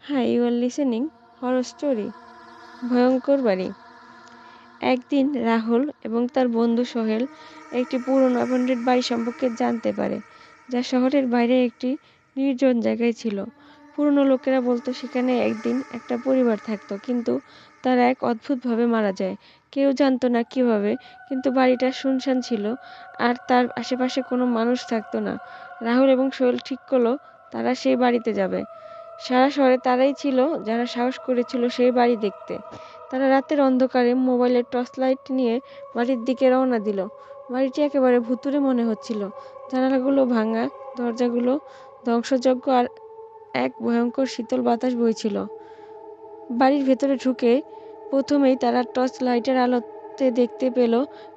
Hi, you are listening horror story ভয়ঙ্কর বাড়ি। একদিন রাহুল এবং তার বন্ধু সোহেল একটি পুরনো অ্যাবান্ডেন্ড বাড়ি সম্পর্কে জানতে পারে, যা শহরের বাইরে একটি নির্জন জায়গায় ছিল। পুরনো লোকেরা বলতো সেখানে একদিন একটা পরিবার থাকতো, কিন্তু তারা এক অদ্ভুতভাবে মারা যায়। কেউ জানতো না কিভাবে, কিন্তু বাড়িটা শুনশান ছিল আর তার আশেপাশে কোনো মানুষ থাকতো না। রাহুল এবং সোহেল ঠিক করলো তারা সেই বাড়িতে যাবে। সারা শহরে তারাই ছিল যারা সাহস করেছিল সেই বাড়ি দেখতে। তারা রাতের অন্ধকারে মোবাইলের টর্চ লাইট নিয়ে বাড়ির দিকে রওনা দিল। বাড়িটি একেবারে ভুতুড়ে মনে হচ্ছিল। জানালাগুলো ভাঙা, দরজাগুলো ধ্বংসযজ্ঞ, আর এক ভয়ঙ্কর শীতল বাতাস বইছিল। বাড়ির ভেতরে ঢুকে প্রথমেই তারা টর্চ লাইটের আলোতে দেখতে পেল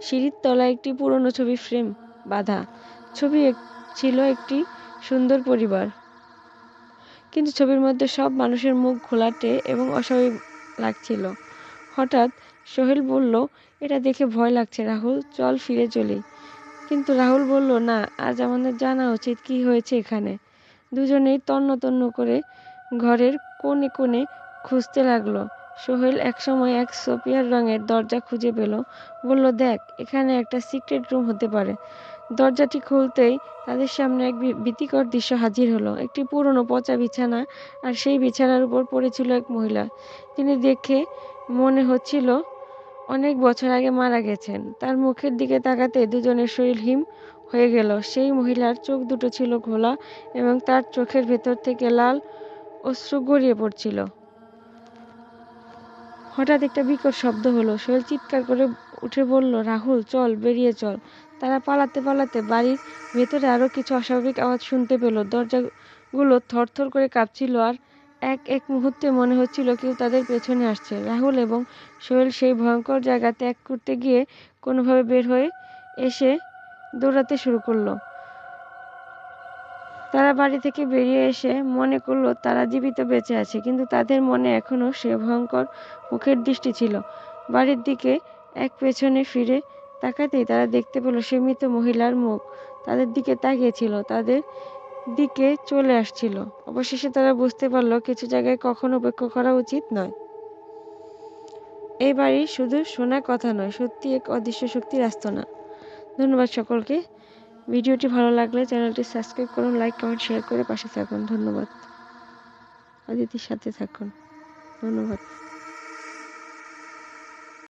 সিঁড়ির তলায় একটি পুরনো ছবি ফ্রেম বাঁধা। ছবি ছিল একটি সুন্দর পরিবার, কিন্তু ছবির মধ্যে সব মানুষের মুখ ঘোলাটে এবং অস্বাভাবিক লাগছিল। হঠাৎ সোহেল বলল, এটা দেখে ভয় লাগছে রাহুল, চল ফিরে চলি। কিন্তু রাহুল বলল, না, আজ আমাদের জানা উচিত কি হয়েছে এখানে। দুজনেই তন্ন তন্ন করে ঘরের কোণে কোণে খুঁজতে লাগলো। সোহেল একসময় এক সোপিয়ার রঙের দরজা খুঁজে পেল। বলল, দেখ, এখানে একটা সিক্রেট রুম হতে পারে। দরজাটি খুলতেই তাদের সামনে এক ভীতিকর দৃশ্য হাজির হলো। একটি পুরনো পচা বিছানা, আর সেই বিছানার উপর পড়েছিল এক মহিলা, যিনি দেখে মনে হচ্ছিল অনেক বছর আগে মারা গেছেন। তার মুখের দিকে তাকাতে দুজনের শরীর হিম হয়ে গেল। সেই মহিলার চোখ দুটো ছিল ঘোলা এবং তার চোখের ভেতর থেকে লাল অশ্রু গড়িয়ে পড়ছিল। হঠাৎ একটা বিকট শব্দ হলো। সোহেল চিৎকার করে উঠে বলল, রাহুল, চল, বেরিয়ে চল। তারা পালাতে পালাতে বাড়ির ভেতরে আরো কিছু অস্বাভাবিক আওয়াজ শুনতে পেল। দরজাগুলো থরথর করে কাঁপছিল, আর এক এক মুহূর্তে মনে হচ্ছিল কেউ তাদের পেছনে আসছে। রাহুল এবং সোহেল সেই ভয়ঙ্কর জায়গা ত্যাগ করতে গিয়ে কোনোভাবে বের হয়ে এসে দৌড়াতে শুরু করলো। তারা বাড়ি থেকে বেরিয়ে এসে মনে করলো তারা জীবিত বেঁচে আছে, কিন্তু তাদের মনে এখনো সে ভয়ঙ্কর মুখের দৃষ্টি ছিল। বাড়ির দিকে এক পেছনে ফিরে তাকাতেই তারা দেখতে পেল সে মৃত মহিলার মুখ তাদের দিকে তাকিয়েছিল, তাদের দিকে চলে আসছিল। অবশেষে তারা বুঝতে পারলো কিছু জায়গায় কখনো উপেক্ষা করা উচিত নয়। এই বাড়ি শুধু শোনা কথা নয়, সত্যি এক অদৃশ্য শক্তির আস্তানা। ধন্যবাদ সকলকে। ভিডিওটি ভালো লাগলে চ্যানেলটি সাবস্ক্রাইব করুন, লাইক, কমেন্ট, শেয়ার করে পাশে থাকুন। ধন্যবাদ। অদিতির সাথে থাকুন। ধন্যবাদ।